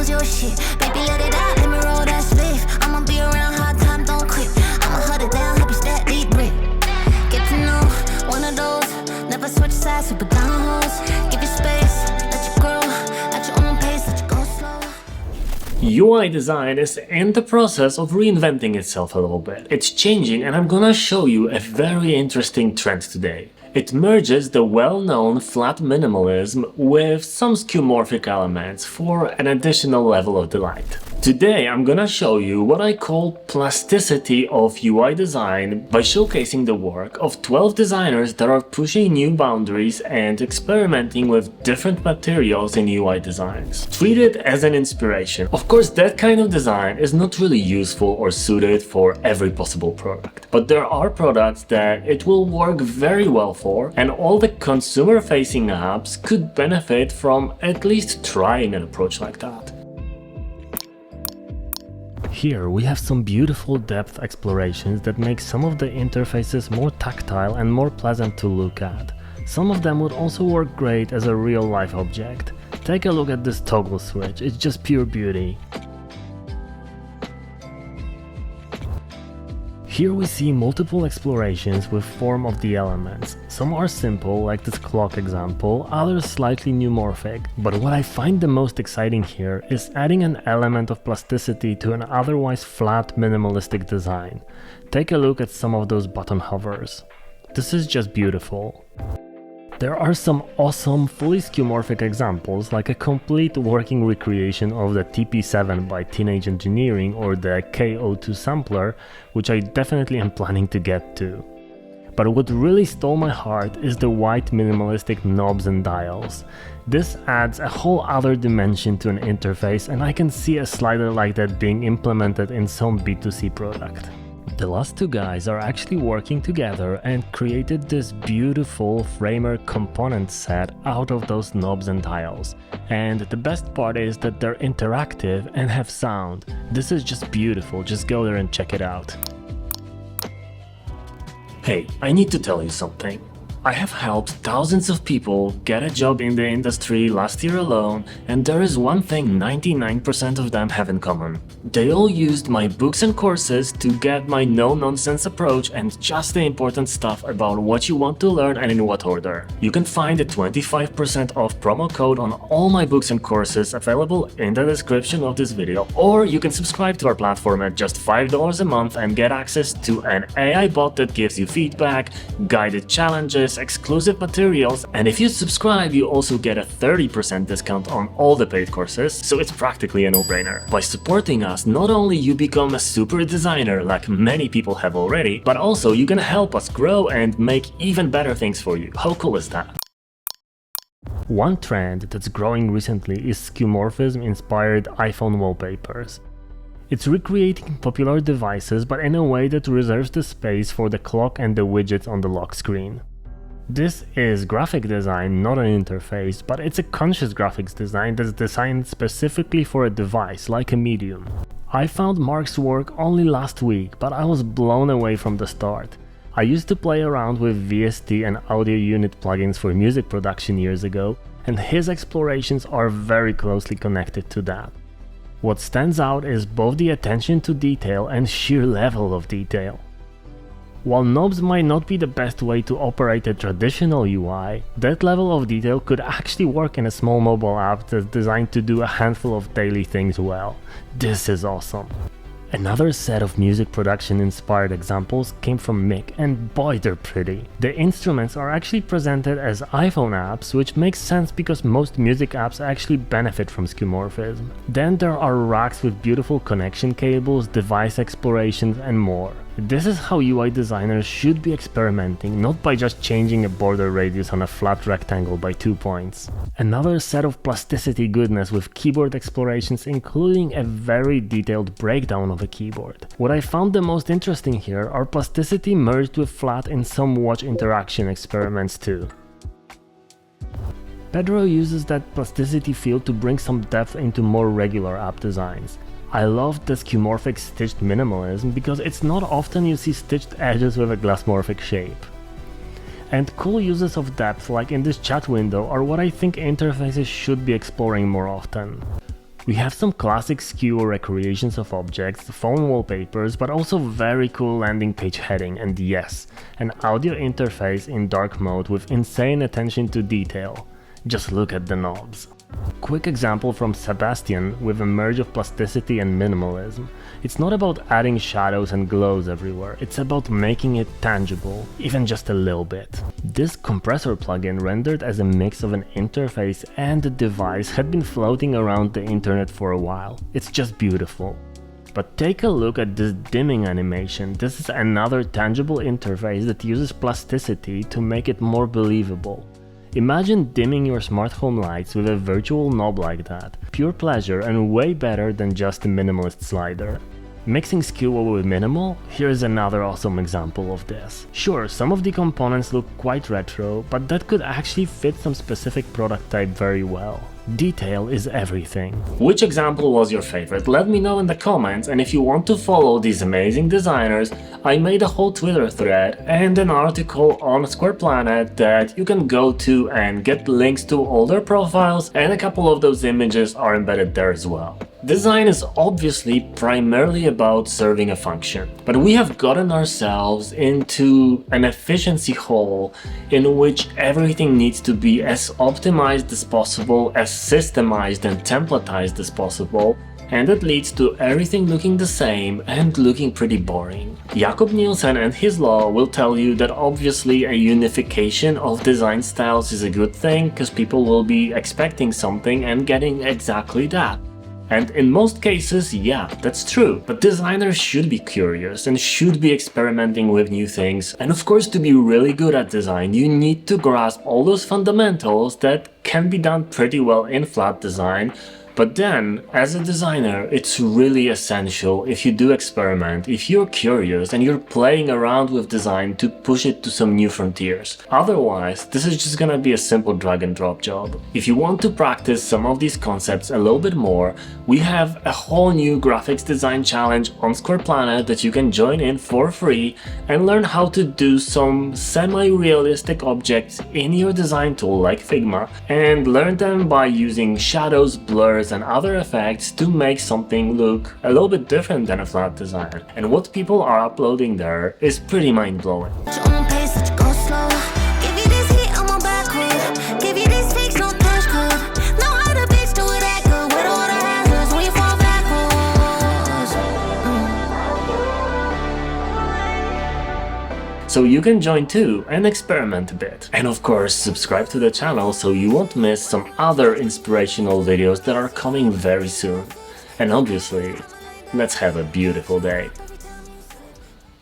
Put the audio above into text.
told you a shit. Baby, let it out, let me roll that spliff. I'ma be around, hard time, don't quit. I'ma hold it down, help you stack deep breath. Get to know one of those. Never switch sides, super down hoes. Give you space, let you grow at your own pace, let you go slow. UI design is in the process of reinventing itself a little bit. It's changing, and I'm gonna show you a very interesting trend today. It merges the well-known flat minimalism with some skeuomorphic elements for an additional level of delight. Today I'm gonna show you what I call plasticity of UI design by showcasing the work of 12 designers that are pushing new boundaries and experimenting with different materials in UI designs. Treat it as an inspiration. Of course, that kind of design is not really useful or suited for every possible product, but there are products that it will work very well for, and all the consumer-facing apps could benefit from at least trying an approach like that. Here we have some beautiful depth explorations that make some of the interfaces more tactile and more pleasant to look at. Some of them would also work great as a real-life object. Take a look at this toggle switch, it's just pure beauty. Here we see multiple explorations with form of the elements. Some are simple, like this clock example, others slightly neumorphic. But what I find the most exciting here is adding an element of plasticity to an otherwise flat minimalistic design. Take a look at some of those button hovers. This is just beautiful. There are some awesome fully skeuomorphic examples, like a complete working recreation of the TP7 by Teenage Engineering or the K02 sampler, which I definitely am planning to get to. But what really stole my heart is the white minimalistic knobs and dials. This adds a whole other dimension to an interface, and I can see a slider like that being implemented in some B2C product. The last two guys are actually working together and created this beautiful Framer component set out of those knobs and dials. And the best part is that they're interactive and have sound. This is just beautiful, just go there and check it out. Hey, I need to tell you something. I have helped thousands of people get a job in the industry last year alone, and there is one thing 99% of them have in common. They all used my books and courses to get my no-nonsense approach and just the important stuff about what you want to learn and in what order. You can find a 25% off promo code on all my books and courses available in the description of this video, or you can subscribe to our platform at just $5 a month and get access to an AI bot that gives you feedback, guided challenges, exclusive materials, and if you subscribe you also get a 30% discount on all the paid courses, so it's practically a no-brainer. By supporting us, not only you become a super designer like many people have already, but also you can help us grow and make even better things for you. How cool is that? One trend that's growing recently is skeuomorphism inspired iPhone wallpapers. It's recreating popular devices, but in a way that reserves the space for the clock and the widgets on the lock screen. This is graphic design, not an interface, but it's a conscious graphics design that's designed specifically for a device, like a medium. I found Mark's work only last week, but I was blown away from the start. I used to play around with VST and audio unit plugins for music production years ago, and his explorations are very closely connected to that. What stands out is both the attention to detail and sheer level of detail. While knobs might not be the best way to operate a traditional UI, that level of detail could actually work in a small mobile app that's designed to do a handful of daily things well. This is awesome. Another set of music production inspired examples came from Mick, and boy, they're pretty. The instruments are actually presented as iPhone apps, which makes sense because most music apps actually benefit from skeuomorphism. Then there are racks with beautiful connection cables, device explorations, and more. This is how UI designers should be experimenting, not by just changing a border radius on a flat rectangle by 2 points. Another set of plasticity goodness with keyboard explorations, including a very detailed breakdown of a keyboard. What I found the most interesting here are plasticity merged with flat in some watch interaction experiments too. Pedro uses that plasticity field to bring some depth into more regular app designs. I love the skeuomorphic stitched minimalism because it's not often you see stitched edges with a glassmorphic shape. And cool uses of depth like in this chat window are what I think interfaces should be exploring more often. We have some classic Skeuo recreations of objects, phone wallpapers, but also very cool landing page heading, and yes, an audio interface in dark mode with insane attention to detail. Just look at the knobs. Quick example from Sebastian with a merge of plasticity and minimalism. It's not about adding shadows and glows everywhere, it's about making it tangible, even just a little bit. This compressor plugin, rendered as a mix of an interface and a device, had been floating around the internet for a while. It's just beautiful. But take a look at this dimming animation. This is another tangible interface that uses plasticity to make it more believable. Imagine dimming your smart home lights with a virtual knob like that. Pure pleasure and way better than just a minimalist slider. Mixing Skeuo with minimal? Here's another awesome example of this. Sure, some of the components look quite retro, but that could actually fit some specific product type very well. Detail is everything. Which example was your favorite? Let me know in the comments, and if you want to follow these amazing designers, I made a whole Twitter thread and an article on Squareplanet that you can go to and get links to all their profiles, and a couple of those images are embedded there as well. Design is obviously primarily about serving a function, but we have gotten ourselves into an efficiency hole in which everything needs to be as optimized as possible, as systemized and templatized as possible, and it leads to everything looking the same and looking pretty boring. Jakob Nielsen and his law will tell you that obviously a unification of design styles is a good thing, because people will be expecting something and getting exactly that. And in most cases, yeah, that's true, but designers should be curious and should be experimenting with new things. And of course, to be really good at design, you need to grasp all those fundamentals that can be done pretty well in flat design. But then, as a designer, it's really essential, if you do experiment, if you're curious and you're playing around with design, to push it to some new frontiers. Otherwise, this is just gonna be a simple drag and drop job. If you want to practice some of these concepts a little bit more, we have a whole new graphics design challenge on Squareplanet that you can join in for free and learn how to do some semi-realistic objects in your design tool like Figma, and learn them by using shadows, blurs, and other effects to make something look a little bit different than a flat design. And what people are uploading there is pretty mind-blowing. So you can join too and experiment a bit. And of course, subscribe to the channel so you won't miss some other inspirational videos that are coming very soon. And obviously, let's have a beautiful day.